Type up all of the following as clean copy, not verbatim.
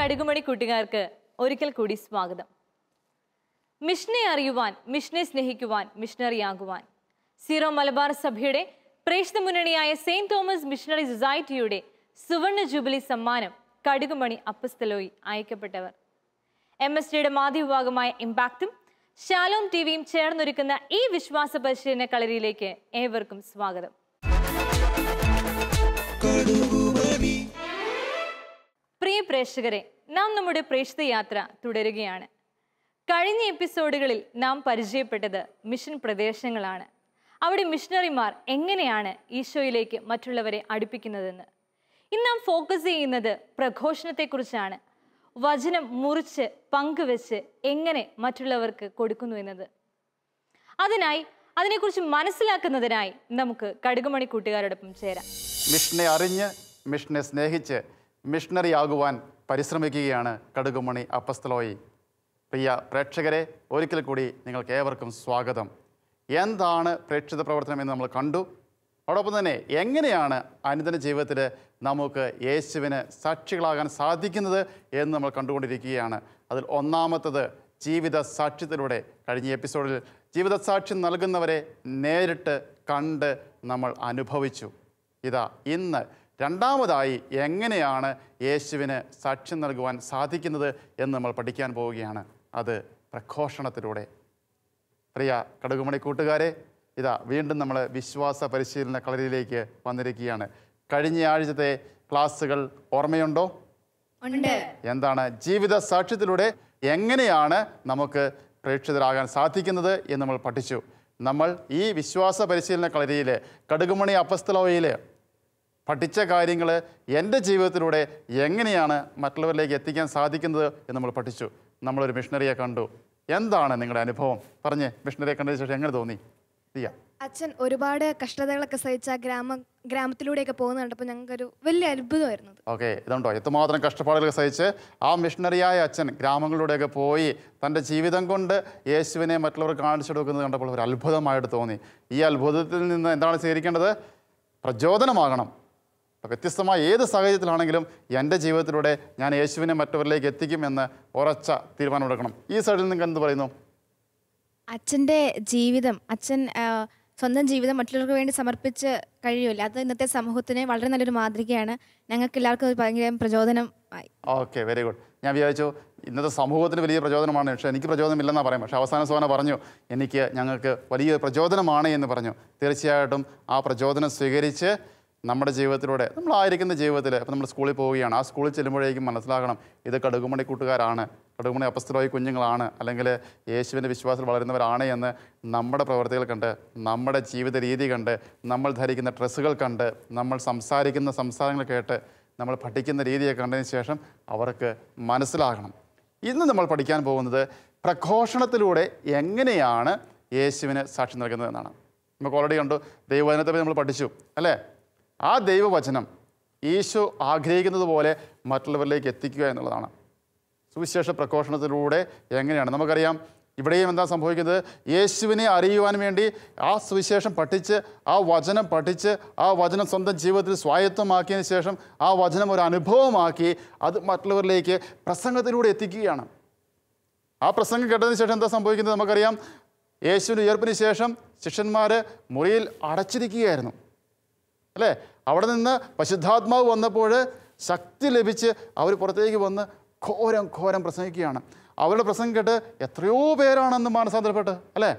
കടുകുമണി കൂട്ടുകാർക്ക് ഒരിക്കൽ കൂടി സ്വാഗതം. മിഷനെ അറിയുവാൻ, മിഷനെ സ്നേഹിക്കുവാൻ, മിഷണറിയാകുവാൻ സീറോ മലബാർ സഭയുടെ പ്രേക്ഷിത മുന്നണിയായ സെയിന്റ് തോമസ് മിഷണറി സൊസൈറ്റിയുടെ സുവർണ ജൂബിലി സമ്മാനം കടുകുമണി അപ്പസ്തലോയി അയക്കപ്പെട്ടവർ. MSDയുടെ മാധ്യമവിഭാഗമായ ഇമ്പാക്റ്റും ഷാലോം ടിവിയും ചേർന്നൊരുക്കുന്ന ഈ വിശ്വാസ പരിശീലന കളരിയിലേക്ക് ഏവർക്കും സ്വാഗതം. പ്രിയ പ്രേക്ഷകരെ, നാം നമ്മുടെ പ്രേക്ഷിത യാത്ര തുടരുകയാണ്. കഴിഞ്ഞ എപ്പിസോഡുകളിൽ നാം പരിചയപ്പെട്ടത് മിഷൻ പ്രദേശങ്ങളാണ്. അവിടെ മിഷണറിമാർ എങ്ങനെയാണ് ഈശോയിലേക്ക് മറ്റുള്ളവരെ അടുപ്പിക്കുന്നതെന്ന്. ഇന്ന് നാം ഫോക്കസ് ചെയ്യുന്നത് പ്രഘോഷണത്തെക്കുറിച്ചാണ്. വചനം മുറിച്ച് പങ്കുവെച്ച് എങ്ങനെ മറ്റുള്ളവർക്ക് കൊടുക്കുന്നു എന്നത്. അതിനെക്കുറിച്ച് മനസ്സിലാക്കുന്നതിനായി നമുക്ക് കടുകുമണി കൂട്ടുകാരോടൊപ്പം ചേരാം. മിഷനെ അറിഞ്ഞ്, മിഷനെ സ്നേഹിച്ച്, മിഷണറി ആകുവാൻ പരിശ്രമിക്കുകയാണ് കടുകുമണി അപ്പസ്തലോയി. പ്രിയ പ്രേക്ഷകരെ, ഒരിക്കൽ കൂടി നിങ്ങൾക്ക് ഏവർക്കും സ്വാഗതം. എന്താണ് പ്രേക്ഷിത പ്രവർത്തനം എന്ന് നമ്മൾ കണ്ടു. അതോടൊപ്പം തന്നെ എങ്ങനെയാണ് അനുദിന ജീവിതത്തിൽ നമുക്ക് യേശുവിന് സാക്ഷികളാകാൻ സാധിക്കുന്നത് എന്ന് നമ്മൾ കണ്ടുകൊണ്ടിരിക്കുകയാണ്. അതിൽ ഒന്നാമത്തത് ജീവിത സാക്ഷ്യത്തിലൂടെ. കഴിഞ്ഞ എപ്പിസോഡിൽ ജീവിത സാക്ഷ്യം നൽകുന്നവരെ നേരിട്ട് കണ്ട് നമ്മൾ അനുഭവിച്ചു. ഇന്ന് രണ്ടാമതായി എങ്ങനെയാണ് യേശുവിന് സാക്ഷ്യം നൽകുവാൻ സാധിക്കുന്നത് എന്ന് നമ്മൾ പഠിക്കാൻ പോവുകയാണ്. അത് പ്രഘോഷണത്തിലൂടെ. പ്രിയ കടുകുമണി കൂട്ടുകാരെ, വീണ്ടും നമ്മൾ വിശ്വാസ പരിശീലന കളരിയിലേക്ക് വന്നിരിക്കുകയാണ്. കഴിഞ്ഞ ആഴ്ചത്തെ ക്ലാസ്സുകൾ ഓർമ്മയുണ്ടോ? എന്താണ് ജീവിത സാക്ഷ്യത്തിലൂടെ എങ്ങനെയാണ് നമുക്ക് പ്രേക്ഷിതരാകാൻ സാധിക്കുന്നത് എന്ന് നമ്മൾ പഠിച്ചു. നമ്മൾ ഈ വിശ്വാസ പരിശീലന കളരിയിൽ കടുകുമണി അപ്പസ്തലോയിൽ പഠിച്ച കാര്യങ്ങൾ എൻ്റെ ജീവിതത്തിലൂടെ എങ്ങനെയാണ് മറ്റുള്ളവരിലേക്ക് എത്തിക്കാൻ സാധിക്കുന്നത് എന്ന് നമ്മൾ പഠിച്ചു. നമ്മളൊരു മിഷണറിയെ കണ്ടു. എന്താണ് നിങ്ങളുടെ അനുഭവം? പറഞ്ഞേ, മിഷണറിയെ കണ്ടതിന് ശേഷം എങ്ങനെ തോന്നി? അച്ഛൻ ഒരുപാട് കഷ്ടതകളൊക്കെ സഹിച്ച ഗ്രാമത്തിലൂടെയൊക്കെ പോകുന്നത് കണ്ടപ്പോൾ ഞങ്ങൾക്കൊരു വലിയ അത്ഭുതമായിരുന്നു. ഓക്കെ, ഇതുണ്ടോ എത്രമാത്രം കഷ്ടപ്പാടുകൾ സഹിച്ച് ആ മിഷണറിയായ അച്ഛൻ ഗ്രാമങ്ങളിലൂടെയൊക്കെ പോയി തൻ്റെ ജീവിതം കൊണ്ട് യേശുവിനെ മറ്റുള്ളവർക്ക് കാണിച്ചു കൊടുക്കുന്നത് കണ്ടപ്പോൾ ഒരു അത്ഭുതമായിട്ട് തോന്നി. ഈ അത്ഭുതത്തിൽ നിന്ന് എന്താണ് സ്വീകരിക്കേണ്ടത്? പ്രചോദനമാകണം. വ്യത്യസ്തമായ ഏത് സാഹചര്യത്തിലാണെങ്കിലും എൻ്റെ ജീവിതത്തിലൂടെ ഞാൻ യേശുവിനെ മറ്റവരിലേക്ക് എത്തിക്കുമെന്ന് ഉറച്ച തീരുമാനമെടുക്കണം. ഈ സൈഡിൽ നിങ്ങൾക്ക് എന്ത് പറയുന്നു? അച്ഛൻ്റെ ജീവിതം, അച്ഛൻ സ്വന്തം ജീവിതം മറ്റുള്ളവർക്ക് വേണ്ടി സമർപ്പിച്ച് കഴിയുമല്ലോ, അത് ഇന്നത്തെ സമൂഹത്തിന് വളരെ നല്ലൊരു മാതൃകയാണ്. ഞങ്ങൾക്ക് എല്ലാവർക്കും ഭയങ്കര പ്രചോദനം ആയി. Okay, very good. ഞാൻ വിചാരിച്ചു ഇന്നത്തെ സമൂഹത്തിന് വലിയ പ്രചോദനമാണ്, പക്ഷേ എനിക്ക് പ്രചോദനമില്ലെന്നാണ് പറയും. പക്ഷേ അവസാന സോന പറഞ്ഞു ഞങ്ങൾക്ക് വലിയ പ്രചോദനമാണ് എന്ന് പറഞ്ഞു. തീർച്ചയായിട്ടും ആ പ്രചോദനം സ്വീകരിച്ച് നമ്മുടെ ജീവിതത്തിലൂടെ, നമ്മളായിരിക്കുന്ന ജീവിതത്തിൽ, ഇപ്പോൾ നമ്മൾ സ്കൂളിൽ പോവുകയാണ്, ആ സ്കൂളിൽ ചെല്ലുമ്പോഴേക്കും മനസ്സിലാക്കണം ഇത് കടുകുമണി കൂട്ടുകാരാണ്, കടുകുമണി അപ്പസ്തലോയി കുഞ്ഞുങ്ങളാണ്, അല്ലെങ്കിൽ യേശുവിൻ്റെ വിശ്വാസത്തിൽ വളരുന്നവരാണ് എന്ന് നമ്മുടെ പ്രവർത്തികൾ കണ്ട്, നമ്മുടെ ജീവിത രീതി കണ്ട്, നമ്മൾ ധരിക്കുന്ന ഡ്രസ്സുകൾ കണ്ട്, നമ്മൾ സംസാരിക്കുന്ന സംസാരങ്ങൾ കേട്ട്, നമ്മൾ പഠിക്കുന്ന രീതിയൊക്കെ കണ്ടതിന് ശേഷം അവർക്ക് മനസ്സിലാകണം. ഇന്ന് നമ്മൾ പഠിക്കാൻ പോകുന്നത് പ്രഘോഷണത്തിലൂടെ എങ്ങനെയാണ് യേശുവിന് സാക്ഷ്യം നൽകുന്നത് എന്നാണ്. നമുക്ക് ഓൾറെഡി കണ്ടു, ദൈവവചനത്തെ നമ്മൾ പഠിച്ചു അല്ലേ? ആ ദൈവവചനം ഈശോ ആഗ്രഹിക്കുന്നത് പോലെ മറ്റുള്ളവരിലേക്ക് എത്തിക്കുക എന്നുള്ളതാണ്. സുവിശേഷ പ്രഘോഷണത്തിലൂടെ എങ്ങനെയാണ്? നമുക്കറിയാം ഇവിടെയും എന്താ സംഭവിക്കുന്നത്? യേശുവിനെ അറിയുവാൻ വേണ്ടി ആ സുവിശേഷം പഠിച്ച്, ആ വചനം പഠിച്ച്, ആ വചനം സ്വന്തം ജീവിതത്തിൽ സ്വായത്തമാക്കിയതിന് ശേഷം ആ വചനം ഒരു അനുഭവമാക്കി അത് മറ്റുള്ളവരിലേക്ക് പ്രസംഗത്തിലൂടെ എത്തിക്കുകയാണ്. ആ പ്രസംഗം കേട്ടതിന് ശേഷം എന്താ സംഭവിക്കുന്നത്? നമുക്കറിയാം യേശുവിൻ്റെ ഉയർപ്പിന് ശേഷം ശിഷ്യന്മാർ മുറിയിൽ അടച്ചിരിക്കുകയായിരുന്നു അല്ലേ? അവിടെ നിന്ന് പരിശുദ്ധാത്മാവ് വന്നപ്പോൾ ശക്തി ലഭിച്ച് അവർ പുറത്തേക്ക് വന്ന് ഘോരം പ്രസംഗിക്കുകയാണ്. അവരുടെ പ്രസംഗം കേട്ട് എത്രയോ പേരാണെന്ന് മാനസാന്തരപ്പെട്ട് അല്ലേ?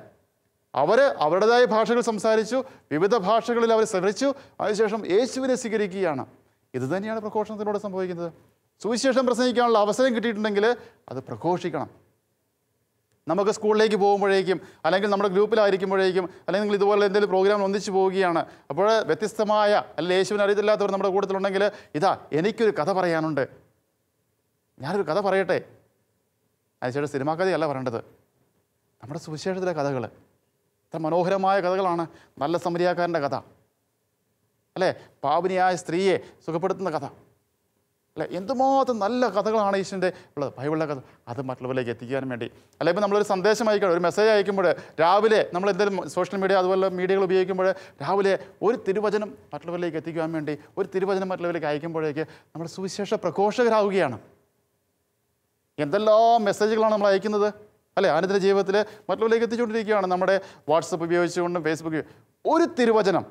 അവരുടേതായ ഭാഷകൾ സംസാരിച്ചു, വിവിധ ഭാഷകളിൽ അവർ ശ്രമിച്ചു, അതിനുശേഷം യേശുവിനെ സ്വീകരിക്കുകയാണ്. ഇത് തന്നെയാണ് പ്രഘോഷണത്തിലൂടെ സംഭവിക്കുന്നത്. സുവിശേഷം പ്രസംഗിക്കാനുള്ള അവസരം കിട്ടിയിട്ടുണ്ടെങ്കിൽ അത് പ്രഘോഷിക്കണം. നമുക്ക് സ്കൂളിലേക്ക് പോകുമ്പോഴേക്കും, അല്ലെങ്കിൽ നമ്മുടെ ഗ്രൂപ്പിലായിരിക്കുമ്പോഴേക്കും, അല്ലെങ്കിൽ നിങ്ങൾ ഇതുപോലെ എന്തെങ്കിലും പ്രോഗ്രാമിൽ ഒന്നിച്ച് പോവുകയാണ്, അപ്പോൾ വ്യത്യസ്തമായ അല്ലെങ്കിൽ യേശുവിനെ അറിയത്തില്ലാത്തവർ നമ്മുടെ കൂട്ടത്തിലുണ്ടെങ്കിൽ എനിക്കൊരു കഥ പറയാനുണ്ട്, ഞാനൊരു കഥ പറയട്ടെ. അതിനുശേഷം സിനിമാ കഥയല്ല പറയേണ്ടത്, നമ്മുടെ സുവിശേഷത്തിലെ കഥകൾ. എത്ര മനോഹരമായ കഥകളാണ്. നല്ല സമരിയാക്കാരൻ്റെ കഥ അല്ലേ? പാപിനിയായ സ്ത്രീയെ സുഖപ്പെടുത്തുന്ന കഥ അല്ലെ? എന്തുമാത്രം നല്ല കഥകളാണ് ഈശ്വരൻ്റെ ഉള്ളത്, ബൈബിളിലെ കഥ. അത് മറ്റുള്ളവരിലേക്ക് എത്തിക്കാൻ വേണ്ടി, അല്ലെ ഇപ്പോൾ നമ്മളൊരു സന്ദേശം അയക്കണം, ഒരു മെസ്സേജ് അയക്കുമ്പോൾ രാവിലെ നമ്മൾ എന്തെങ്കിലും സോഷ്യൽ മീഡിയ അതുപോലെ മീഡിയകൾ ഉപയോഗിക്കുമ്പോൾ രാവിലെ ഒരു തിരുവചനം മറ്റുള്ളവരിലേക്ക് എത്തിക്കാൻ വേണ്ടി ഒരു തിരുവചനം മറ്റുള്ളവരിലേക്ക് അയക്കുമ്പോഴേക്ക് നമ്മൾ സുവിശേഷ പ്രഘോഷകരാവുകയാണ്. എന്തെല്ലാം മെസ്സേജുകളാണ് നമ്മൾ അയക്കുന്നത് അല്ലേ? അനുദിന ജീവിതത്തിൽ മറ്റുള്ളവരിലേക്ക് എത്തിച്ചുകൊണ്ടിരിക്കുകയാണ്. നമ്മുടെ വാട്സപ്പ് ഉപയോഗിച്ചുകൊണ്ടും ഫേസ്ബുക്ക് ഒരു തിരുവചനം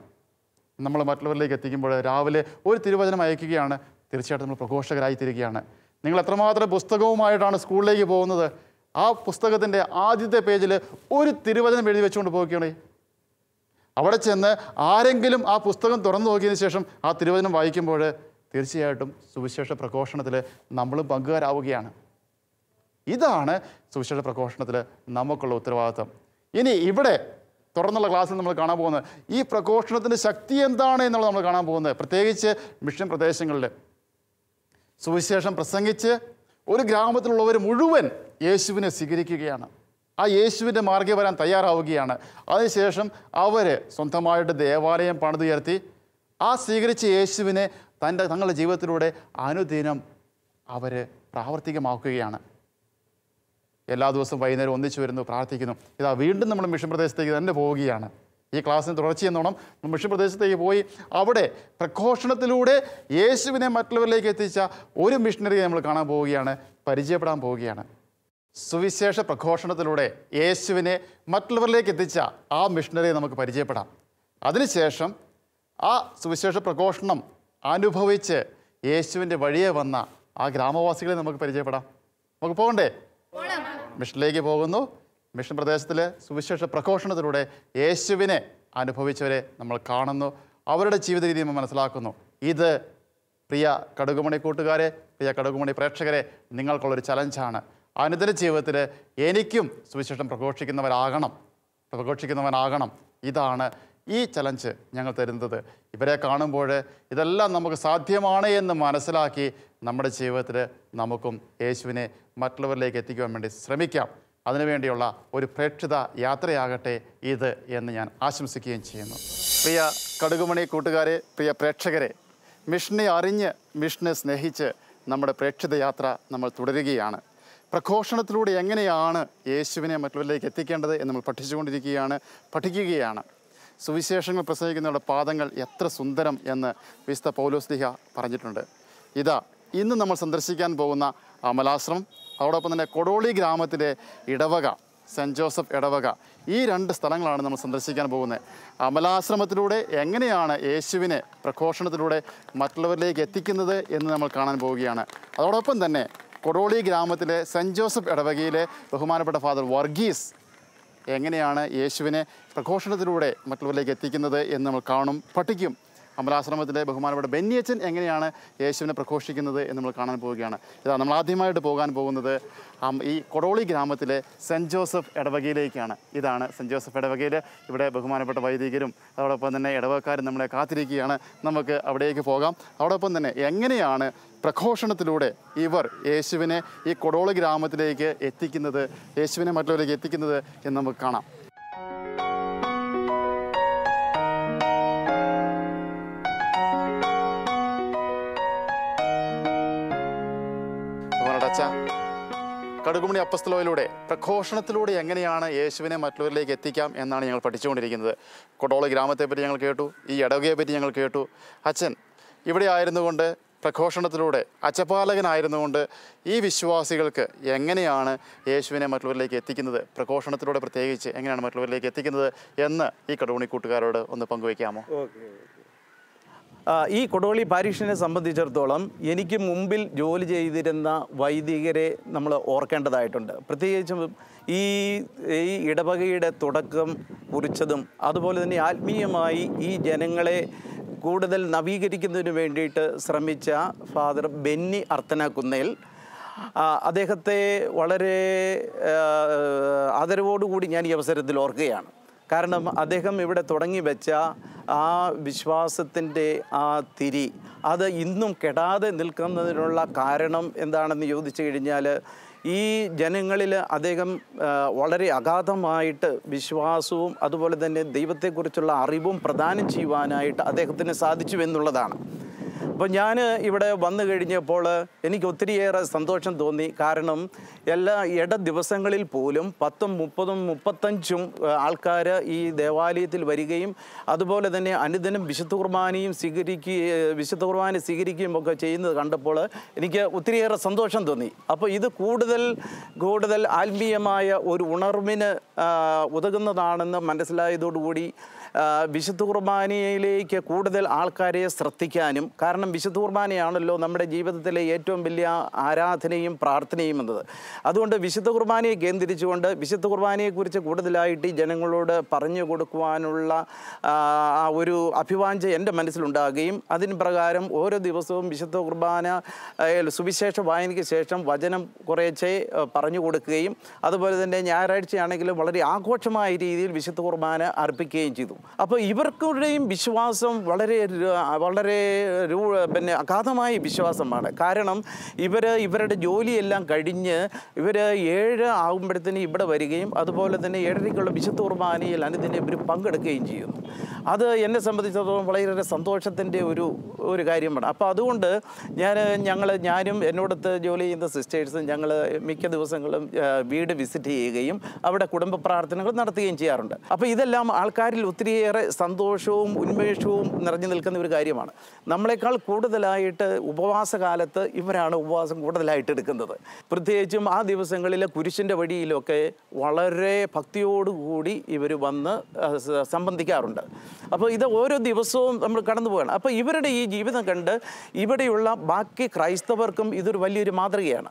നമ്മൾ മറ്റുള്ളവരിലേക്ക് എത്തിക്കുമ്പോൾ, രാവിലെ ഒരു തിരുവചനം അയക്കുകയാണ്, തീർച്ചയായിട്ടും നമ്മൾ പ്രഘോഷകരായി തീരുകയാണ്. നിങ്ങൾ എത്രമാത്രം പുസ്തകവുമായിട്ടാണ് സ്കൂളിലേക്ക് പോകുന്നത്, ആ പുസ്തകത്തിൻ്റെ ആദ്യത്തെ പേജിൽ ഒരു തിരുവചനം എഴുതി വെച്ചുകൊണ്ട് പോവുകയാണ്. അവിടെ ചെന്ന് ആരെങ്കിലും ആ പുസ്തകം തുറന്നു നോക്കിയതിന് ശേഷം ആ തിരുവചനം വായിക്കുമ്പോൾ തീർച്ചയായിട്ടും സുവിശേഷ പ്രഘോഷണത്തിൽ നമ്മളും പങ്കുകാരാവുകയാണ്. ഇതാണ് സുവിശേഷ പ്രഘോഷണത്തിൽ നമുക്കുള്ള ഉത്തരവാദിത്വം. ഇനി ഇവിടെ തുറന്നുള്ള ക്ലാസ്സിൽ നമ്മൾ കാണാൻ പോകുന്നത് ഈ പ്രഘോഷണത്തിൻ്റെ ശക്തി എന്താണ് എന്നുള്ളത് നമ്മൾ കാണാൻ പോകുന്നത്. പ്രത്യേകിച്ച് മിഷൻ പ്രദേശങ്ങളിൽ സുവിശേഷം പ്രസംഗിച്ച് ഒരു ഗ്രാമത്തിലുള്ളവർ മുഴുവൻ യേശുവിനെ സ്വീകരിക്കുകയാണ്. ആ യേശുവിൻ്റെ മാർഗ്ഗം വരാൻ തയ്യാറാവുകയാണ്. അതിനുശേഷം അവർ സ്വന്തമായിട്ട് ദേവാലയം പണിതുയർത്തി ആ സ്വീകരിച്ച യേശുവിനെ തങ്ങളുടെ ജീവിതത്തിലൂടെ അനുദിനം അവർ പ്രാവർത്തികമാക്കുകയാണ്. എല്ലാ ദിവസവും വൈകുന്നേരം ഒന്നിച്ചു വരുന്നു, പ്രാർത്ഥിക്കുന്നു. ഇതാ വീണ്ടും നമ്മൾ മിഷൻ പ്രദേശത്തേക്ക് തന്നെ പോവുകയാണ്. ഈ ക്ലാസ്സിന് തുടർച്ചയെന്നോണം മിഷൻ പ്രദേശത്തേക്ക് പോയി അവിടെ പ്രഘോഷണത്തിലൂടെ യേശുവിനെ മറ്റുള്ളവരിലേക്ക് എത്തിച്ച ഒരു മിഷണറിയെ നമ്മൾ കാണാൻ പോവുകയാണ്, പരിചയപ്പെടാൻ പോവുകയാണ്. സുവിശേഷ പ്രഘോഷണത്തിലൂടെ യേശുവിനെ മറ്റുള്ളവരിലേക്ക് എത്തിച്ച ആ മിഷണറിയെ നമുക്ക് പരിചയപ്പെടാം. അതിനുശേഷം ആ സുവിശേഷ പ്രഘോഷണം അനുഭവിച്ച് യേശുവിൻ്റെ വഴിയെ വന്ന ആ ഗ്രാമവാസികളെ നമുക്ക് പരിചയപ്പെടാം. നമുക്ക് പോകണ്ടേ? മിഷനിലേക്ക് പോകുന്നു. മിഷൻ പ്രദേശത്തിലെ സുവിശേഷ പ്രഘോഷണത്തിലൂടെ യേശുവിനെ അനുഭവിച്ചവരെ നമ്മൾ കാണുന്നു, അവരുടെ ജീവിത രീതി നമ്മൾ മനസ്സിലാക്കുന്നു. ഇത് പ്രിയ കടുകുമണി കൂട്ടുകാരെ, പ്രിയ കടുകുമണി പ്രേക്ഷകരെ, നിങ്ങൾക്കുള്ളൊരു ചലഞ്ചാണ്. അനുദിന ജീവിതത്തിൽ എനിക്കും സുവിശേഷം പ്രഘോഷിക്കുന്നവനാകണം. ഇതാണ് ഈ ചലഞ്ച് ഞങ്ങൾ തരുന്നത്. ഇവരെ കാണുമ്പോൾ ഇതെല്ലാം നമുക്ക് സാധ്യമാണ് എന്ന് മനസ്സിലാക്കി നമ്മുടെ ജീവിതത്തിൽ നമുക്കും യേശുവിനെ മറ്റുള്ളവരിലേക്ക് എത്തിക്കുവാൻ വേണ്ടി ശ്രമിക്കാം. അതിനുവേണ്ടിയുള്ള ഒരു പ്രേക്ഷിത യാത്രയാകട്ടെ ഇത് എന്ന് ഞാൻ ആശംസിക്കുകയും ചെയ്യുന്നു. പ്രിയ കടുകുമണി കൂട്ടുകാരെ, പ്രിയ പ്രേക്ഷകരെ, മിഷനെ അറിഞ്ഞ് മിഷനെ സ്നേഹിച്ച് നമ്മുടെ പ്രേക്ഷിത യാത്ര നമ്മൾ തുടരുകയാണ്. പ്രഘോഷണത്തിലൂടെ എങ്ങനെയാണ് യേശുവിനെ മറ്റുള്ളവരിലേക്ക് എത്തിക്കേണ്ടത് എന്ന് നമ്മൾ പഠിക്കുകയാണ്. സുവിശേഷങ്ങൾ പ്രസംഗിക്കുന്നവരുടെ പാദങ്ങൾ എത്ര സുന്ദരം എന്ന് വിശുദ്ധ പൗലോസ്ലീഹ പറഞ്ഞിട്ടുണ്ട്. ഇതാ ഇന്ന് നമ്മൾ സന്ദർശിക്കാൻ പോകുന്ന അമലാശ്രമം, അതോടൊപ്പം തന്നെ കൊടോളി ഗ്രാമത്തിലെ ഇടവക, സെൻറ്റ് ജോസഫ് ഇടവക, ഈ 2 സ്ഥലങ്ങളാണ് നമ്മൾ സന്ദർശിക്കാൻ പോകുന്നത്. അമലാശ്രമത്തിലൂടെ എങ്ങനെയാണ് യേശുവിനെ പ്രഘോഷണത്തിലൂടെ മറ്റുള്ളവരിലേക്ക് എത്തിക്കുന്നത് എന്ന് നമ്മൾ കാണാൻ പോവുകയാണ്. അതോടൊപ്പം തന്നെ കൊടോളി ഗ്രാമത്തിലെ സെൻറ്റ് ജോസഫ് ഇടവകയിലെ ബഹുമാനപ്പെട്ട ഫാദർ വർഗീസ് എങ്ങനെയാണ് യേശുവിനെ പ്രഘോഷണത്തിലൂടെ മറ്റുള്ളവരിലേക്ക് എത്തിക്കുന്നത് എന്ന് നമ്മൾ പഠിക്കും. അമലാശ്രമത്തിലെ ബഹുമാനപ്പെട്ട ബെന്നിയച്ചൻ എങ്ങനെയാണ് യേശുവിനെ പ്രഘോഷിക്കുന്നത് എന്ന് നമ്മൾ കാണാൻ പോവുകയാണ്. ഇതാ നമ്മൾ ആദ്യമായിട്ട് പോകാൻ പോകുന്നത് ഈ കൊടോളി ഗ്രാമത്തിലെ സെൻറ്റ് ജോസഫ് ഇടവകയിലേക്കാണ്. ഇതാണ് സെൻറ്റ് ജോസഫ് ഇടവകയിൽ. ഇവിടെ ബഹുമാനപ്പെട്ട വൈദികരും അതോടൊപ്പം തന്നെ ഇടവകക്കാരും നമ്മളെ കാത്തിരിക്കുകയാണ്. നമുക്ക് അവിടേക്ക് പോകാം. അതോടൊപ്പം തന്നെ എങ്ങനെയാണ് പ്രഘോഷണത്തിലൂടെ ഇവർ യേശുവിനെ ഈ കൊടോളി ഗ്രാമത്തിലേക്ക് എത്തിക്കുന്നത്, യേശുവിനെ മറ്റുള്ളവരിലേക്ക് എത്തിക്കുന്നത് എന്ന് നമുക്ക് കാണാം. കടുകുമണി അപ്പസ്തലോയിലൂടെ പ്രഘോഷണത്തിലൂടെ എങ്ങനെയാണ് യേശുവിനെ മറ്റുള്ളവരിലേക്ക് എത്തിക്കാം എന്നാണ് ഞങ്ങൾ പഠിച്ചുകൊണ്ടിരിക്കുന്നത്. കൊടോളി ഗ്രാമത്തെപ്പറ്റി ഞങ്ങൾ കേട്ടു, ഈ ഇടവകയെപ്പറ്റി ഞങ്ങൾ കേട്ടു. അച്ഛൻ ഇവിടെ ആയിരുന്നുകൊണ്ട് പ്രഘോഷണത്തിലൂടെ അച്ചപാലകനായിരുന്നുകൊണ്ട് ഈ വിശ്വാസികൾക്ക് എങ്ങനെയാണ് യേശുവിനെ മറ്റുള്ളവരിലേക്ക് എത്തിക്കുന്നത്, പ്രഘോഷണത്തിലൂടെ പ്രത്യേകിച്ച് എങ്ങനെയാണ് മറ്റുള്ളവരിലേക്ക് എത്തിക്കുന്നത് എന്ന് ഈ കടുകുമണി കൂട്ടുകാരോട് ഒന്ന് പങ്കുവയ്ക്കാമോ? ഈ കൊടോളി പാരീഷിനെ സംബന്ധിച്ചിടത്തോളം എനിക്ക് മുമ്പിൽ ജോലി ചെയ്തിരുന്ന വൈദികരെ നമ്മൾ ഓർക്കേണ്ടതായിട്ടുണ്ട്. പ്രത്യേകിച്ചും ഈ ഇടവകയുടെ തുടക്കം കുറിച്ചതും അതുപോലെ തന്നെ ആത്മീയമായി ഈ ജനങ്ങളെ കൂടുതൽ നവീകരിക്കുന്നതിന് വേണ്ടിയിട്ട് ശ്രമിച്ച ഫാദർ ബെന്നി അർത്തനാക്കുന്നേൽ, അദ്ദേഹത്തെ വളരെ ആദരവോടുകൂടി ഞാൻ ഈ അവസരത്തിൽ ഓർക്കുകയാണ്. കാരണം അദ്ദേഹം ഇവിടെ തുടങ്ങി വെച്ച ആ വിശ്വാസത്തിൻ്റെ ആ തിരി അത് ഇന്നും കെടാതെ നിൽക്കുന്നതിനുള്ള കാരണം എന്താണെന്ന് ചോദിച്ചു കഴിഞ്ഞാൽ ഈ ജനങ്ങളിൽ അദ്ദേഹം വളരെ അഗാധമായിട്ട് വിശ്വാസവും അതുപോലെ തന്നെ ദൈവത്തെക്കുറിച്ചുള്ള അറിവും പ്രദാനം ചെയ്യുവാനായിട്ട് അദ്ദേഹത്തിന് സാധിച്ചു എന്നുള്ളതാണ്. അപ്പോൾ ഞാൻ ഇവിടെ വന്നു കഴിഞ്ഞപ്പോൾ എനിക്ക് ഒത്തിരിയേറെ സന്തോഷം തോന്നി. കാരണം എല്ലാ ദിവസങ്ങളിൽ പോലും 10, 30, 35 ആൾക്കാർ ഈ ദേവാലയത്തിൽ വരികയും അതുപോലെ തന്നെ അനുദിനം വിശുദ്ധ കുർബാന സ്വീകരിക്കുകയും ഒക്കെ ചെയ്യുന്നത് കണ്ടപ്പോൾ എനിക്ക് ഒത്തിരിയേറെ സന്തോഷം തോന്നി. അപ്പോൾ ഇത് കൂടുതൽ ആത്മീയമായ ഒരു ഉണർവിന് ഉതകുന്നതാണെന്ന് മനസ്സിലായതോടുകൂടി വിശുദ്ധ കുർബാനയിലേക്ക് കൂടുതൽ ആൾക്കാരെ ശ്രദ്ധിക്കാനും, കാരണം വിശുദ്ധ കുർബാനയാണല്ലോ നമ്മുടെ ജീവിതത്തിലെ ഏറ്റവും വലിയ ആരാധനയും പ്രാർത്ഥനയും എന്നത്. അതുകൊണ്ട് വിശുദ്ധ കുർബാനയെ കേന്ദ്രീകരിച്ചുകൊണ്ട് വിശുദ്ധ കുർബാനയെക്കുറിച്ച് കൂടുതലായിട്ട് ഈ ജനങ്ങളോട് പറഞ്ഞു കൊടുക്കുവാനുള്ള ഒരു അഭിവാഞ്ച എൻ്റെ മനസ്സിലുണ്ടാകുകയും അതിന് പ്രകാരം ഓരോ ദിവസവും വിശുദ്ധ കുർബാന സുവിശേഷ വായനയ്ക്ക് ശേഷം വചനം കുറേശ്ശെ പറഞ്ഞു കൊടുക്കുകയും അതുപോലെ തന്നെ ഞായറാഴ്ചയാണെങ്കിലും വളരെ ആഘോഷമായ രീതിയിൽ വിശുദ്ധ കുർബാന അർപ്പിക്കുകയും ചെയ്തു. അപ്പോൾ ഇവർക്കുടെയും വിശ്വാസം വളരെ അഗാധമായ വിശ്വാസമാണ്. കാരണം ഇവരുടെ ജോലിയെല്ലാം കഴിഞ്ഞ് 7 ആകുമ്പോഴത്തേന് ഇവിടെ വരികയും അതുപോലെ തന്നെ 7:30-ക്കുള്ള വിശുദ്ധ കുർബാനയിൽ അനുദിനം ഇവർ പങ്കെടുക്കുകയും ചെയ്യുന്നു. അത് എന്നെ സംബന്ധിച്ചിടത്തോളം വളരെ സന്തോഷത്തിൻ്റെ ഒരു കാര്യമാണ്. അപ്പോൾ അതുകൊണ്ട് ഞാനും എന്നോടത്ത് ജോലി ചെയ്യുന്ന സിസ്റ്റേഴ്സും ഞങ്ങൾ മിക്ക ദിവസങ്ങളും വീട് വിസിറ്റ് ചെയ്യുകയും അവിടെ കുടുംബ പ്രാർത്ഥനകൾ നടത്തുകയും ചെയ്യാറുണ്ട്. അപ്പോൾ ഇതെല്ലാം ആൾക്കാരിൽ ഒത്തിരിയേറെ സന്തോഷവും ഉന്മേഷവും നിറഞ്ഞു നിൽക്കുന്ന ഒരു കാര്യമാണ്. നമ്മളെക്കാൾ കൂടുതലായിട്ട് ഉപവാസകാലത്ത് ഇവരാണ് ഉപവാസം കൂടുതലായിട്ട് എടുക്കുന്നത്. പ്രത്യേകിച്ചും ആ ദിവസങ്ങളിൽ കുരിശിൻ്റെ വഴിയിലൊക്കെ വളരെ ഭക്തിയോടുകൂടി ഇവർ വന്ന് സംബന്ധിക്കാറുണ്ട്. അപ്പോൾ ഇത് ഓരോ ദിവസവും നമ്മൾ കടന്നു പോവുകയാണ്. അപ്പോൾ ഇവരുടെ ഈ ജീവിതം കണ്ട് ഇവിടെയുള്ള ബാക്കി ക്രൈസ്തവർക്കും ഇതൊരു വലിയൊരു മാതൃകയാണ്.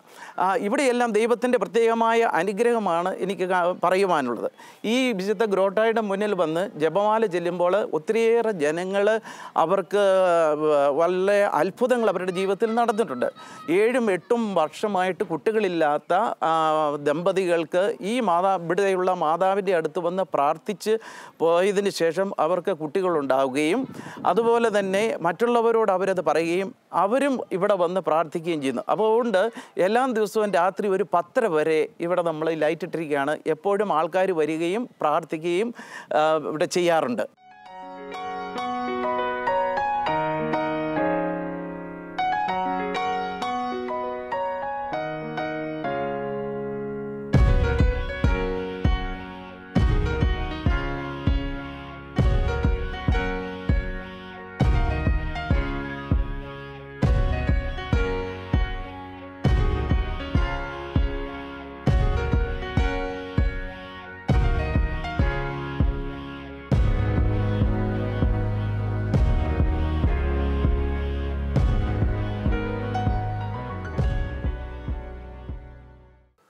ഇവിടെയെല്ലാം ദൈവത്തിൻ്റെ പ്രത്യേകമായ അനുഗ്രഹമാണ് എനിക്ക് പറയുവാനുള്ളത്. ഈ വിശുദ്ധ ഗ്രോട്ടായുടെ മുന്നിൽ വന്ന് ജപമാല ചെല്ലുമ്പോൾ ഒത്തിരിയേറെ ജനങ്ങൾ അവർക്ക് വളരെ അത്ഭുതങ്ങൾ അവരുടെ ജീവിതത്തിൽ നടന്നിട്ടുണ്ട്. 7-8 വർഷമായിട്ട് കുട്ടികളില്ലാത്ത ദമ്പതികൾക്ക് ഈ ഇവിടെയുള്ള മാതാവിൻ്റെ അടുത്ത് വന്ന് പ്രാർത്ഥിച്ച് പോയതിന് ശേഷം അവർക്ക് കുട്ടികളുണ്ടാവുകയും അതുപോലെ തന്നെ മറ്റുള്ളവരോട് അവരത് പറയുകയും അവരും ഇവിടെ വന്ന് പ്രാർത്ഥിക്കുകയും ചെയ്യുന്നു. അതുകൊണ്ട് എല്ലാ ദിവസവും രാത്രി ഒരു 10 വരെ ഇവിടെ നമ്മൾ ലൈറ്റ് ഇട്ടിരിക്കുകയാണ്. എപ്പോഴും ആൾക്കാർ വരികയും പ്രാർത്ഥിക്കുകയും ഇവിടെ ചെയ്യാറുണ്ട്.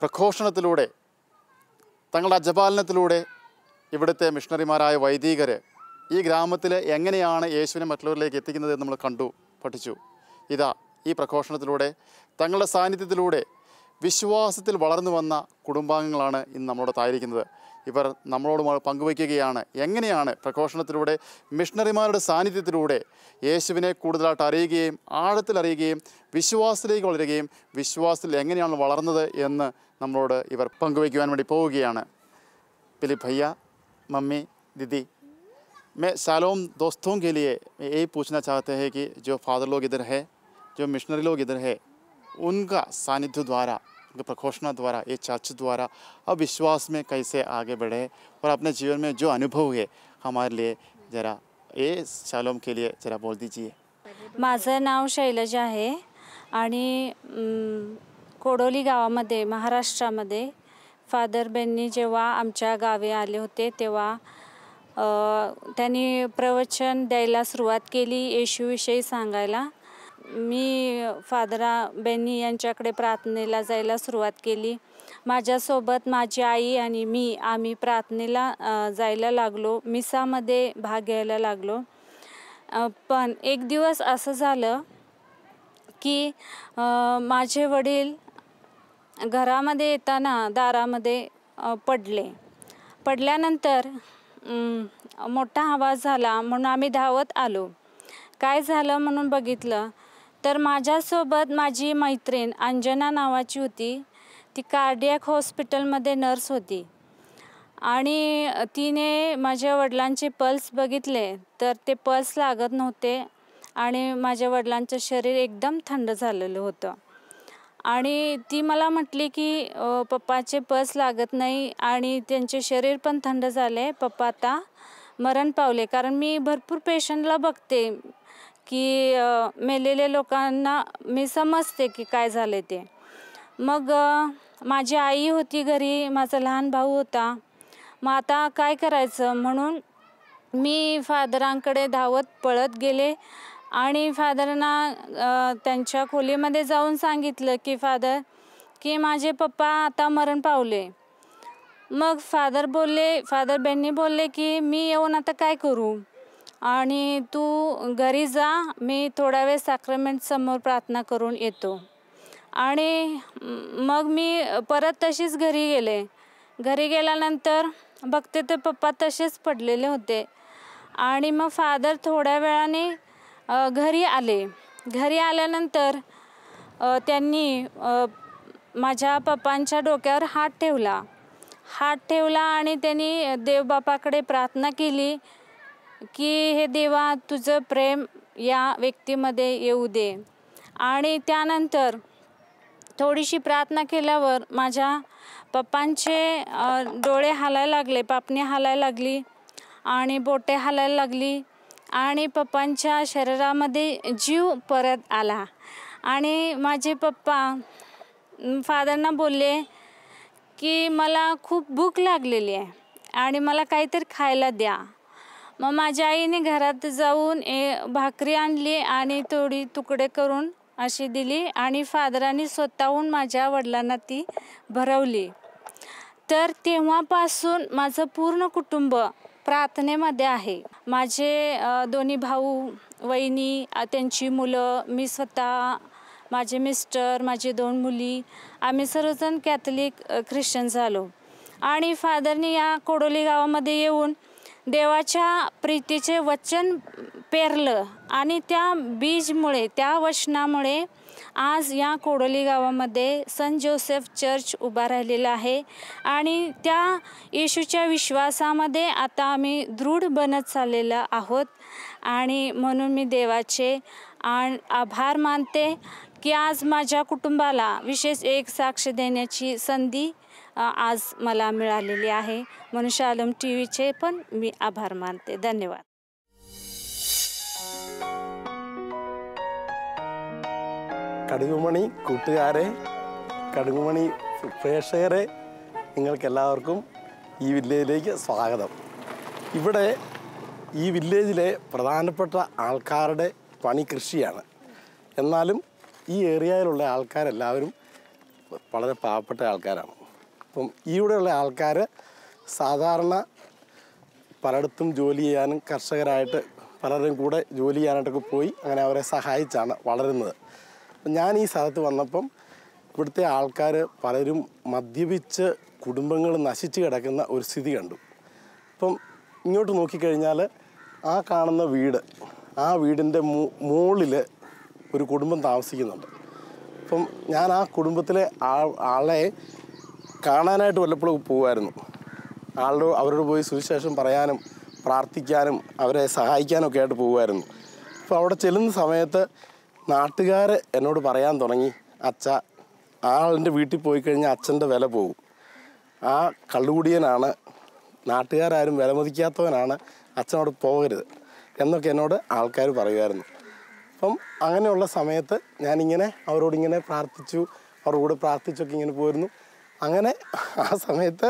പ്രഘോഷണത്തിലൂടെ തങ്ങളുടെ അജപാലനത്തിലൂടെ ഇവിടുത്തെ മിഷണറിമാരായ വൈദികർ ഈ ഗ്രാമത്തിൽ എങ്ങനെയാണ് യേശുവിനെ മറ്റുള്ളവരിലേക്ക് എത്തിക്കുന്നത് എന്ന് നമ്മൾ പഠിച്ചു. ഇതാ ഈ പ്രഘോഷണത്തിലൂടെ തങ്ങളുടെ സാന്നിധ്യത്തിലൂടെ വിശ്വാസത്തിൽ വളർന്നു വന്ന കുടുംബാംഗങ്ങളാണ് ഇന്ന് നമ്മളോടൊത്തായിരിക്കുന്നത്. ഇവർ നമ്മളോട് പങ്കുവയ്ക്കുകയാണ് എങ്ങനെയാണ് പ്രഘോഷണത്തിലൂടെ മിഷണറിമാരുടെ സാന്നിധ്യത്തിലൂടെ യേശുവിനെ കൂടുതലായിട്ട് അറിയുകയും ആഴത്തിൽ അറിയുകയും വിശ്വാസത്തിലേക്ക് വളരുകയും വിശ്വാസത്തിൽ എങ്ങനെയാണ് വളർന്നത് എന്ന് നമ്മളോട് ഇവർ പങ്കുവയ്ക്കുവാൻ വേണ്ടി പോവുകയാണ്. फिलिप भैया, मम्मी, दीदी, मैं शालोम दोस्तों के लिए यही पूछना चाहते हैं कि जो फादर लोग इधर है, जो मिशनरी लोग इधर है, उनका सानिध्य द्वारा, उनके प्रघोषणा द्वारा, ये चर्च द्वारा अब विश्वास में कैसे आगे बढ़े और अपने जीवन में जो अनुभव है हमारे लिए ज़रा ये शालोम के लिए ज़रा बोल दीजिए. माझं नाव शैलजा आहे आणि कोडोली गावामध्ये महाराष्ट्रामध्ये फादर बेन्नी जेव्हा आमच्या गावी आले होते तेव्हा त्यांनी प्रवचन द्यायला सुरुवात केली येशूविषयी सांगायला. मी फादर बेन्नी यांच्याकडे प्रार्थनेला जायला सुरुवात केली. माझ्यासोबत माझी आई आणि आम्ही प्रार्थनेला जायला लागलो, मिसामध्ये भाग घ्यायला लागलो. पण एक दिवस असं झालं की माझे वडील घरामध्ये येताना दारामध्ये पडल्यानंतर मोठा आवाज झाला म्हणून आम्ही धावत आलो. काय झालं म्हणून बघितलं तर माझ्यासोबत माझी मैत्रीण अंजना नावाची होती. ती कार्डियक हॉस्पिटलमध्ये नर्स होती आणि तिने माझ्या वडिलांचे पल्स बघितले तर ते पल्स लागत नव्हते आणि माझ्या वडिलांचं शरीर एकदम थंड झालेलं होतं. आणि ती मला म्हटली की पप्पाचे पल्स लागत नाही आणि त्यांचे शरीर पण थंड झाले, पप्पा आता मरण पावले. कारण मी भरपूर पेशंटला बघते की मेलेल्या लोकांना मी समजते की काय झाले ते. मग माझी आई होती घरी, माझा लहान भाऊ होता. मग आता काय करायचं म्हणून मी फादरांकडे धावत पळत गेले आणि फादरांना त्यांच्या खोलीमध्ये जाऊन सांगितलं की फादर की माझे पप्पा आता मरण पावले. मग फादर बेन्नी बोलले की मी येऊन आता काय करू, आणि तू घरी जा, मी थोडा वेळ सॅक्रमेंट समोर प्रार्थना करून येतो. आणि मग मी परत तशीच घरी गेले. घरी गेल्यानंतर बघते तर पप्पा तसेच पडलेले होते. आणि मग फादर थोड्या वेळाने घरी आले. घरी आल्यानंतर त्यांनी माझ्या पप्पांच्या डोक्यावर हात ठेवला आणि त्यांनी देवबापाकडे प्रार्थना केली की हे देवा, तुझं प्रेम या व्यक्तीमध्ये येऊ दे. आणि त्यानंतर थोडीशी प्रार्थना केल्यावर माझ्या पप्पांचे डोळे हालायला लागले, पापणी हालायला लागली आणि बोटे हालायला लागली आणि पप्पांच्या शरीरामध्ये जीव परत आला. आणि माझे पप्पा फादरना बोलले की मला खूप भूक लागलेली आहे आणि मला काहीतरी खायला द्या. मग माझ्या आईने घरात जाऊन भाकरी आणली आणि थोडी तुकडे करून अशी दिली आणि फादरांनी स्वतःहून माझ्या वडिलांना ती भरवली. तर तेव्हापासून माझं पूर्ण कुटुंब प्रार्थनेमध्ये आहे. माझे दोन्ही भाऊ, वहिनी, त्यांची मुलं, मी स्वतः, माझे मिस्टर, माझे 2 मुली, आम्ही सर्वजण कॅथलिक ख्रिश्चन झालो. आणि फादरनी या कोडोली गावामध्ये येऊन देवाच्या प्रीतीचे वचन पेरलं आणि त्या बीजमुळे, त्या वचनामुळे आज या कोडोली गावामध्ये संत जोसेफ चर्च उभा राहिलेला आहे. आणि त्या येशूच्या विश्वासामध्ये आता आम्ही दृढ बनत चाललेलो आहोत. आणि म्हणून मी देवाचे आभार मानते की आज माझ्या कुटुंबाला विशेष एक साक्ष देण्याची संधी आज मला मिळालेली आहे. म्हणून शालोम टीव्हीचे पण मी आभार मानते. धन्यवाद. കടുകുമണി കൂട്ടുകാരെ, കടുകുമണി പ്രേക്ഷകരെ, നിങ്ങൾക്കെല്ലാവർക്കും ഈ വില്ലേജിലേക്ക് സ്വാഗതം. ഇവിടെ ഈ വില്ലേജിലെ പ്രധാനപ്പെട്ട ആൾക്കാരുടെ പണി കൃഷിയാണ്. എന്നാലും ഈ ഏരിയയിലുള്ള ആൾക്കാരെല്ലാവരും വളരെ പാവപ്പെട്ട ആൾക്കാരാണ്. അപ്പം ഇവിടെയുള്ള ആൾക്കാർ സാധാരണ പലയിടത്തും ജോലി ചെയ്യാനും കർഷകരായിട്ട് പലരും കൂടെ ജോലി ചെയ്യാനായിട്ടൊക്കെ പോയി അങ്ങനെ അവരെ സഹായിച്ചാണ് വളരുന്നത്. ഞാൻ ഈ സ്ഥലത്ത് വന്നപ്പം ഇവിടുത്തെ ആൾക്കാർ പലരും മദ്യപിച്ച് കുടുംബങ്ങൾ നശിച്ച് കിടക്കുന്ന ഒരു സ്ഥിതി കണ്ടു. അപ്പം ഇങ്ങോട്ട് നോക്കിക്കഴിഞ്ഞാൽ ആ കാണുന്ന വീട്, ആ വീടിൻ്റെ മുകളിൽ ഒരു കുടുംബം താമസിക്കുന്നുണ്ട്. അപ്പം ഞാൻ ആ കുടുംബത്തിലെ ആളെ കാണാനായിട്ട് വല്ലപ്പോഴും പോകുമായിരുന്നു. അവരോട് പോയി സുവിശേഷം പറയാനും പ്രാർത്ഥിക്കാനും അവരെ സഹായിക്കാനും ഒക്കെ ആയിട്ട് പോകുമായിരുന്നു. അപ്പോൾ അവിടെ ചെല്ലുന്ന സമയത്ത് നാട്ടുകാർ എന്നോട് പറയാൻ തുടങ്ങി, അച്ഛ, ആളിൻ്റെ വീട്ടിൽ പോയി കഴിഞ്ഞാൽ അച്ഛൻ്റെ വില പോകും, ആ കള്ളുകുടിയനാണ്, നാട്ടുകാരും വിലമതിക്കാത്തവനാണ്, അച്ഛനോട് പോകരുത് എന്നൊക്കെ എന്നോട് ആൾക്കാർ പറയുമായിരുന്നു. അപ്പം അങ്ങനെയുള്ള സമയത്ത് ഞാനിങ്ങനെ അവരോടിങ്ങനെ പ്രാർത്ഥിച്ചു, അവരുടെ കൂടെ പ്രാർത്ഥിച്ചൊക്കെ ഇങ്ങനെ പോയിരുന്നു. അങ്ങനെ ആ സമയത്ത്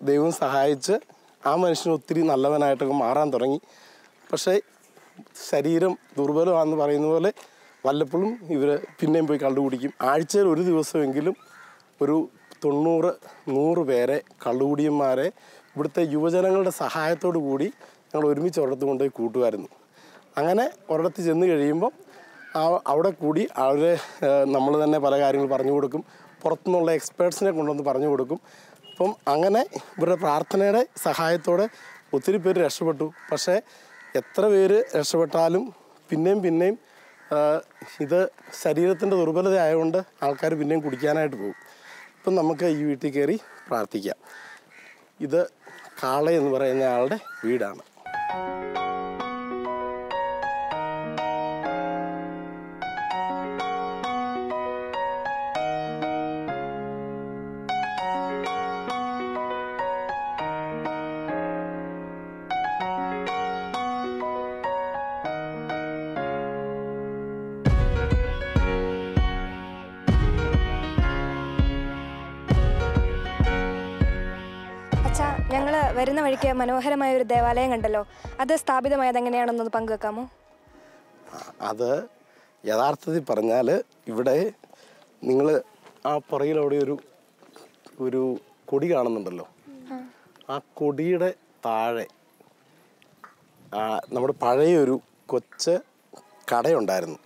ദൈവം സഹായിച്ച് ആ മനുഷ്യന് ഒത്തിരി നല്ലവനായിട്ടൊക്കെ മാറാൻ തുടങ്ങി. പക്ഷേ ശരീരം ദുർബലമാണെന്ന് പറയുന്ന പോലെ വല്ലപ്പോഴും ഇവർ പിന്നെയും പോയി കള്ളുകുടിക്കും. ആഴ്ചയിൽ ഒരു ദിവസമെങ്കിലും ഒരു 90-100 പേരെ കള്ളുകുടിയന്മാരെ ഇവിടുത്തെ യുവജനങ്ങളുടെ സഹായത്തോടു കൂടി ഞങ്ങൾ ഒരുമിച്ച് ഒരിടത്ത് കൊണ്ടുപോയി കൂട്ടുമായിരുന്നു. അങ്ങനെ ഒരിടത്ത് ചെന്ന് കഴിയുമ്പം അവിടെ കൂടി അവരെ നമ്മൾ തന്നെ പല കാര്യങ്ങൾ പറഞ്ഞു കൊടുക്കും, പുറത്തുനിന്നുള്ള എക്സ്പേർട്സിനെ കൊണ്ടുവന്ന് പറഞ്ഞു കൊടുക്കും. അപ്പം അങ്ങനെ ഇവരുടെ പ്രാർത്ഥനയുടെ സഹായത്തോടെ ഒത്തിരി പേര് രക്ഷപ്പെട്ടു. പക്ഷേ എത്ര പേര് രക്ഷപ്പെട്ടാലും പിന്നെയും ഇത് ശരീരത്തിൻ്റെ ദുർബലത ആയതുകൊണ്ട് ആൾക്കാർ പിന്നെയും കുടിക്കാനായിട്ട് പോകും. ഇപ്പം നമുക്ക് ഈ വീട്ടിൽ കയറി പ്രാർത്ഥിക്കാം. ഇത് കാള എന്ന് പറയുന്ന ആളുടെ വീടാണ്. അച്ഛാ, ഞങ്ങൾ വരുന്ന വഴിക്ക് മനോഹരമായ ഒരു ദേവാലയം കണ്ടല്ലോ, അത് സ്ഥാപിതമായത് എങ്ങനെയാണെന്നൊന്ന് പങ്കുവെക്കാമോ? അത് യഥാർത്ഥത്തിൽ പറഞ്ഞാൽ ഇവിടെ നിങ്ങൾ ആ പുറകിലവിടെ ഒരു കൊടി കാണുന്നുണ്ടല്ലോ, ആ കൊടിയുടെ താഴെ നമ്മുടെ പഴയൊരു കൊച്ച് കടയുണ്ടായിരുന്നു.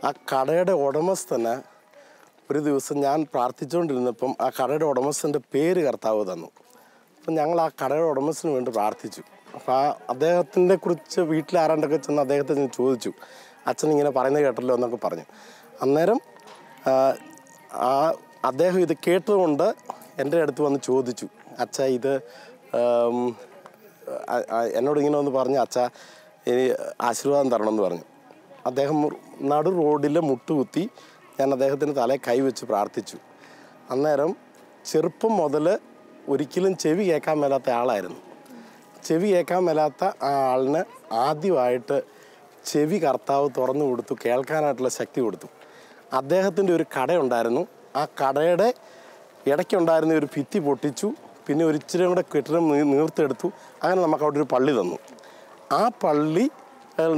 ആ കടയുടെ ഉടമസ്ഥന് ഒരു ദിവസം ഞാൻ പ്രാർത്ഥിച്ചുകൊണ്ടിരുന്നപ്പം ആ കടയുടെ ഉടമസ്ഥൻ്റെ പേര് കർത്താവ് തന്നു. അപ്പം ഞങ്ങൾ ആ കടയുടെ ഉടമസ്ഥന് വേണ്ടി പ്രാർത്ഥിച്ചു. അപ്പോൾ ആ അദ്ദേഹത്തിനെ കുറിച്ച് വീട്ടിൽ ആരാണ്ടൊക്കെ ചെന്ന് അദ്ദേഹത്തെ ഞാൻ ചോദിച്ചു, അച്ഛൻ ഇങ്ങനെ പറയുന്നത് കേട്ടല്ലോ എന്നൊക്കെ പറഞ്ഞു. അന്നേരം അദ്ദേഹം ഇത് കേട്ടതുകൊണ്ട് എൻ്റെ അടുത്ത് വന്ന് ചോദിച്ചു, അച്ഛ ഇത് എന്നോട് ഇങ്ങനെ ഒന്ന് പറഞ്ഞു, അച്ഛ ഇനി ആശീർവാദം തരണമെന്ന് പറഞ്ഞു. അദ്ദേഹം നടു റോഡിൽ മുട്ടുകുത്തി ഞാൻ അദ്ദേഹത്തിന് തലയിൽ കൈവച്ച് പ്രാർത്ഥിച്ചു. അന്നേരം ചെറുപ്പം മുതൽ ഒരിക്കലും ചെവി കേൾക്കാൻ മേലാത്ത ആളായിരുന്നു. ചെവി കേൾക്കാൻ മേലാത്ത ആ ആളിന് ആദ്യമായിട്ട് ചെവി കർത്താവ് തുറന്നു കൊടുത്തു, കേൾക്കാനായിട്ടുള്ള ശക്തി കൊടുത്തു. അദ്ദേഹത്തിൻ്റെ ഒരു കടയുണ്ടായിരുന്നു. ആ കടയുടെ ഇടയ്ക്കുണ്ടായിരുന്ന ഒരു ഭിത്തി പൊട്ടിച്ചു, പിന്നെ ഒരു ഇച്ചിരി കൂടെ കെട്ടിടം നീർത്തെടുത്തു. അങ്ങനെ നമുക്ക് അവിടെ ഒരു പള്ളി തന്നു. ആ പള്ളി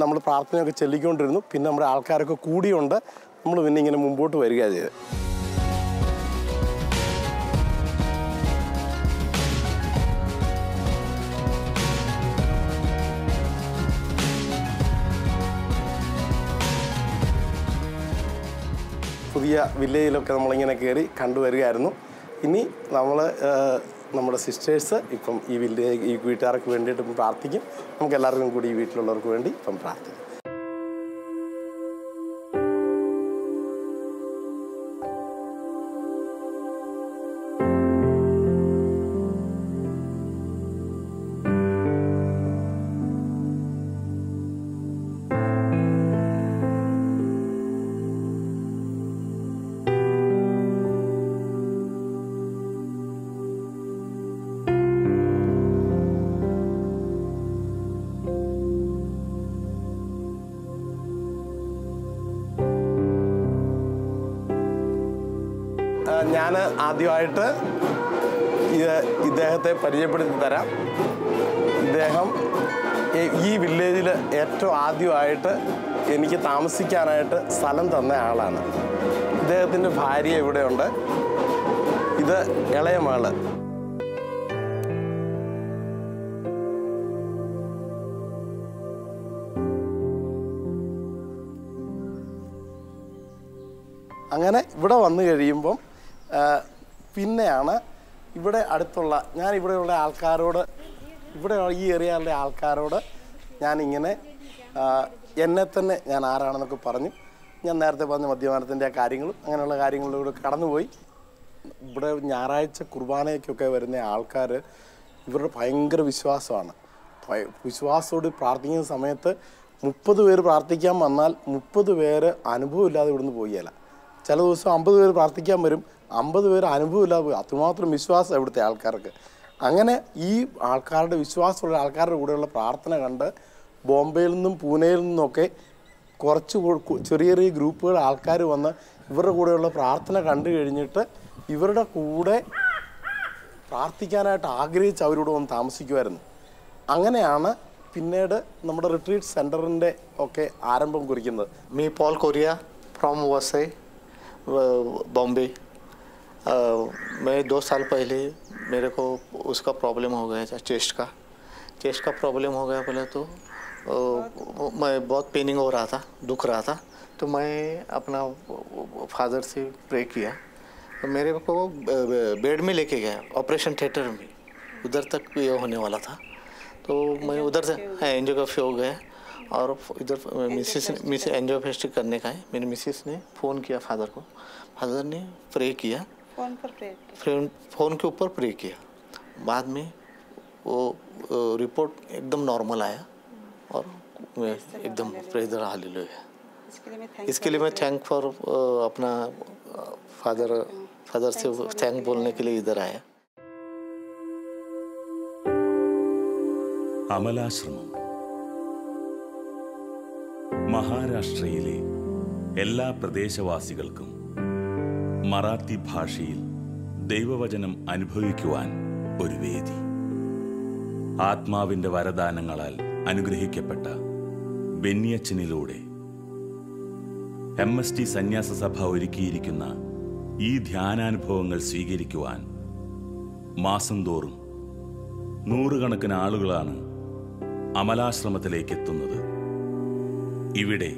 നമ്മൾ പ്രാർത്ഥനയൊക്കെ ചെല്ലിക്കൊണ്ടിരുന്നു. പിന്നെ നമ്മുടെ ആൾക്കാരൊക്കെ കൂടിയുണ്ട്, നമ്മൾ പിന്നെ ഇങ്ങനെ മുമ്പോട്ട് വരികയാണ് ചെയ്തത്. പുതിയ വില്ലേജിലൊക്കെ നമ്മളിങ്ങനെ കയറി കണ്ടുവരികയായിരുന്നു. ഇനി നമ്മുടെ സിസ്റ്റേഴ്സ് ഇപ്പം ഈ വീട്ടുകാർക്ക് വേണ്ടിയിട്ട് ഇപ്പം പ്രാർത്ഥിക്കും. നമുക്ക് എല്ലാവർക്കും കൂടി ഈ വീട്ടിലുള്ളവർക്ക് വേണ്ടി ഇപ്പം പ്രാർത്ഥിക്കും. ഞാൻ ആദ്യമായിട്ട് ഇദ്ദേഹത്തെ പരിചയപ്പെടുത്തി തരാം. ഇദ്ദേഹം ഈ വില്ലേജിൽ ഏറ്റവും ആദ്യമായിട്ട് എനിക്ക് താമസിക്കാനായിട്ട് സ്ഥലം തന്ന ആളാണ്. ഇദ്ദേഹത്തിൻ്റെ ഭാര്യ ഇവിടെയുണ്ട്. ഇത് ഇളയ മകള്. അങ്ങനെ ഇവിടെ വന്നു കഴിയുമ്പം പിന്നെയാണ് ഇവിടെ അടുത്തുള്ള ഇവിടെയുള്ള ആൾക്കാരോട്, ഈ ഏരിയയിലെ ആൾക്കാരോട് ഞാനിങ്ങനെ എന്നെ തന്നെ ഞാൻ ആരാണെന്നൊക്കെ പറഞ്ഞു. ഞാൻ നേരത്തെ പറഞ്ഞ മദ്യപാനത്തിൻ്റെ കാര്യങ്ങളും അങ്ങനെയുള്ള കാര്യങ്ങളിലൂടെ കടന്നുപോയി. ഇവിടെ ഞായറാഴ്ച കുർബാനയ്ക്കൊക്കെ വരുന്ന ആൾക്കാർ ഇവരുടെ ഭയങ്കര വിശ്വാസമാണ്. വിശ്വാസത്തോട് പ്രാർത്ഥിക്കുന്ന സമയത്ത് 30 പേര് പ്രാർത്ഥിക്കാൻ വന്നാൽ 30 പേര് അനുഭവമില്ലാതെ ഇവിടുന്ന് പോവുകയില്ല. ചില ദിവസം 50 പേര് പ്രാർത്ഥിക്കാൻ വരും, 50 പേര് അനുഭവമില്ലാതെ പോയി. അത്രമാത്രം വിശ്വാസം ഇവിടുത്തെ ആൾക്കാർക്ക്. അങ്ങനെ ഈ ആൾക്കാരുടെ വിശ്വാസമുള്ള ആൾക്കാരുടെ കൂടെയുള്ള പ്രാർത്ഥന കണ്ട് ബോംബെയിൽ നിന്നും പൂനെയിൽ നിന്നൊക്കെ കുറച്ച് ചെറിയ ചെറിയ ഗ്രൂപ്പുകൾ ആൾക്കാർ വന്ന് ഇവരുടെ കൂടെയുള്ള പ്രാർത്ഥന കണ്ടു കഴിഞ്ഞിട്ട് ഇവരുടെ കൂടെ പ്രാർത്ഥിക്കാനായിട്ട് ആഗ്രഹിച്ച് അവരോട് വന്ന് താമസിക്കുമായിരുന്നു. അങ്ങനെയാണ് പിന്നീട് നമ്മുടെ റിട്രീറ്റ് സെൻറ്ററിൻ്റെ ഒക്കെ ആരംഭം കുറിക്കുന്നത്. Me Paul Correia from Vasai Bombay. मैं 2 साल पहले मेरे को उसका प्रॉब्लम हो गया था, चेस्ट का प्रॉब्लम हो गया। बोले तो मैं बहुत पेनिंग हो रहा था, दुख रहा था। तो मैं अपना फादर से प्रे किया, तो मेरे को बेड में लेके गया, ऑपरेशन थिएटर में, उधर तक ये होने वाला था। तो मैं उधर से एंजियोग्राफी हो गया और इधर मिसेस एंजियोप्लास्टी करने का है। मेरी मिसेस ने फ़ोन किया फादर को, फादर ने प्रे किया, फ़ोन के ऊपर प्रे किया। बाद में वो रिपोर्ट एकदम नॉर्मल आया और एकदम प्रेज द हालेलुया। इसके लिए मैं थैंक फॉर अपना फादर से थैंक बोलने के लिए इधर आया। അമലാശ്രമം മഹാരാഷ്ട്രയിലെ എല്ലാ പ്രദേശവാസികൾക്കും മറാത്തി ഭാഷയിൽ ദൈവവചനം അനുഭവിക്കുവാൻ ഒരു വേദി. ആത്മാവിൻ്റെ വരദാനങ്ങളാൽ അനുഗ്രഹിക്കപ്പെട്ട ബെന്നിയച്ചനിലൂടെ MST സന്യാസ സഭ ഒരുക്കിയിരിക്കുന്ന ഈ ധ്യാനാനുഭവങ്ങൾ സ്വീകരിക്കുവാൻ മാസം തോറും നൂറുകണക്കിന് ആളുകളാണ് അമലാശ്രമത്തിലേക്ക് എത്തുന്നത്. ഇവിടെ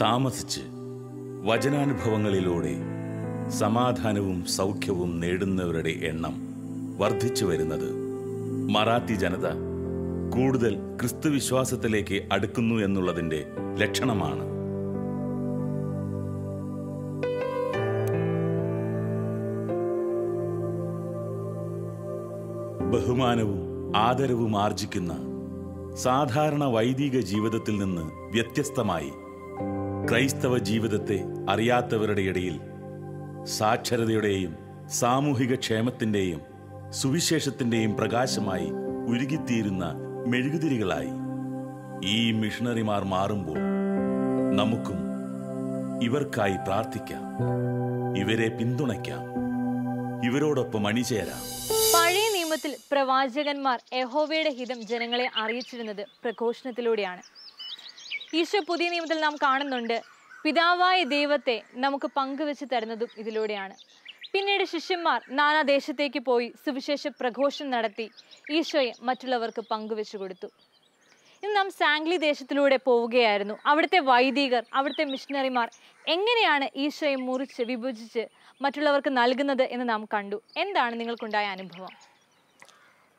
താമസിച്ച് വചനാനുഭവങ്ങളിലൂടെ സമാധാനവും സൗഖ്യവും നേടുന്നവരുടെ എണ്ണം വർദ്ധിച്ചു വരുന്നത് മറാത്തി ജനത കൂടുതൽ ക്രിസ്തുവിശ്വാസത്തിലേക്ക് അടുക്കുന്നു എന്നുള്ളതിൻ്റെ ലക്ഷണമാണ്. ബഹുമാനവും ആദരവും ആർജിക്കുന്ന സാധാരണ വൈദിക ജീവിതത്തിൽ നിന്ന് വ്യത്യസ്തമായി ക്രൈസ്തവ ജീവിതത്തെ അറിയാത്തവരുടെ ഇടയിൽ സാക്ഷരതയുടെയും സാമൂഹിക ക്ഷേമത്തിൻ്റെയും സുവിശേഷത്തിൻ്റെയും പ്രകാശമായി ഉരുകിത്തീരുന്ന മെഴുകുതിരികളായി ഈ മിഷണറിമാർ മാറുമ്പോൾ നമുക്കും ഇവർക്കായി പ്രാർത്ഥിക്കാം, ഇവരെ പിന്തുണയ്ക്കാം, ഇവരോടൊപ്പം അണിചേരാം. പഴയ നിയമത്തിൽ പ്രവാചകന്മാർ യഹോവയുടെ ഹിതം ജനങ്ങളെ അറിയിച്ചിരുന്നത് പ്രഘോഷണത്തിലൂടെയാണ്. ഈശോ പുതിയ നിയമത്തിൽ നാം കാണുന്നുണ്ട് പിതാവായ ദൈവത്തെ നമുക്ക് പങ്കുവെച്ച് തരുന്നതും ഇതിലൂടെയാണ്. പിന്നീട് ശിഷ്യന്മാർ നാനാദേശത്തേക്ക് പോയി സുവിശേഷ പ്രഘോഷണം നടത്തി ഈശോയെ മറ്റുള്ളവർക്ക് പങ്കുവെച്ചു കൊടുത്തു. ഇന്ന് നാം സാംഗ്ലി ദേശത്തിലൂടെ പോവുകയായിരുന്നു. അവിടുത്തെ വൈദികർ, അവിടുത്തെ മിഷണറിമാർ എങ്ങനെയാണ് ഈശോയെ മുറിച്ച് വിഭജിച്ച് മറ്റുള്ളവർക്ക് നൽകുന്നത് എന്ന് നാം കണ്ടു. എന്താണ് നിങ്ങൾക്കുണ്ടായ അനുഭവം?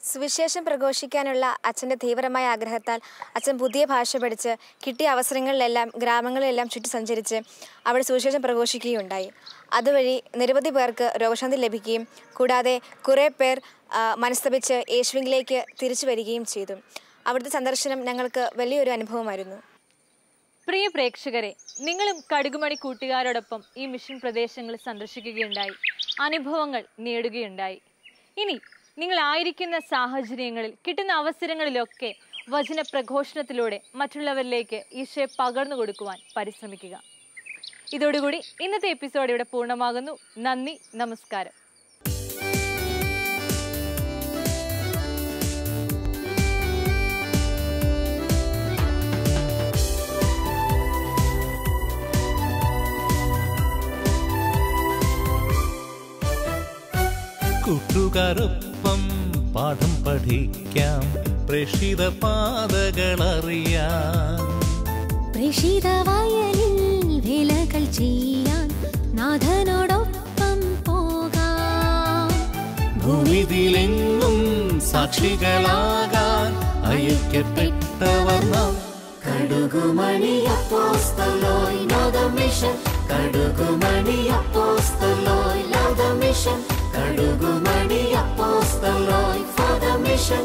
സുവിശേഷം പ്രഘോഷിക്കാനുള്ള അച്ഛൻ്റെ തീവ്രമായ ആഗ്രഹത്താൽ അച്ഛൻ പുതിയ ഭാഷ പഠിച്ച് കിട്ടിയ അവസരങ്ങളിലെല്ലാം ഗ്രാമങ്ങളിലെല്ലാം ചുറ്റി സഞ്ചരിച്ച് അവിടെ സുവിശേഷം പ്രഘോഷിക്കുകയുണ്ടായി. അതുവഴി നിരവധി പേർക്ക് രോഗശാന്തി ലഭിക്കുകയും കൂടാതെ കുറേ പേർ മനസ്തപിച്ച് യേശുവിലേക്ക് തിരിച്ചു വരികയും ചെയ്തു. അവിടുത്തെ സന്ദർശനം ഞങ്ങൾക്ക് വലിയൊരു അനുഭവമായിരുന്നു. പ്രിയ പ്രേക്ഷകരെ, നിങ്ങളും കടുകുമണി കൂട്ടുകാരോടൊപ്പം ഈ മിഷൻ പ്രദേശങ്ങൾ സന്ദർശിക്കുകയുണ്ടായി, അനുഭവങ്ങൾ നേടുകയുണ്ടായി. ഇനി നിങ്ങളായിരിക്കുന്ന സാഹചര്യങ്ങളിൽ കിട്ടുന്ന അവസരങ്ങളിലൊക്കെ വചന പ്രഘോഷണത്തിലൂടെ മറ്റുള്ളവരിലേക്ക് ഈശോയെ പകർന്നു കൊടുക്കുവാൻ പരിശ്രമിക്കുക. ഇതോടുകൂടി ഇന്നത്തെ എപ്പിസോഡ് ഇവിടെ പൂർണ്ണമാകുന്നു. നന്ദി, നമസ്കാരം. കൂട്ടുകാരൊപ്പം പാഠം പഠിക്കാം, പ്രേക്ഷിത പാതകളറിയാം, പ്രേക്ഷിത വയലിൽ വേലകൾ ചെയ്യാൻ നാഥനോടൊപ്പം പോകാം. ഭൂമിയിലെങ്ങും സാക്ഷികളാകാൻ അയക്കപ്പെട്ടവർ നാം. കടുകുമണി അപ്പോസ്തലോയ് ലവ് ദ മിഷൻ, കടുകുമണി അപ്പോസ്തലോയ് ലവ് ദ മിഷൻ, കടുകുമണി അപ്പോസ്തലോയ് ഫോർ ദ മിഷൻ.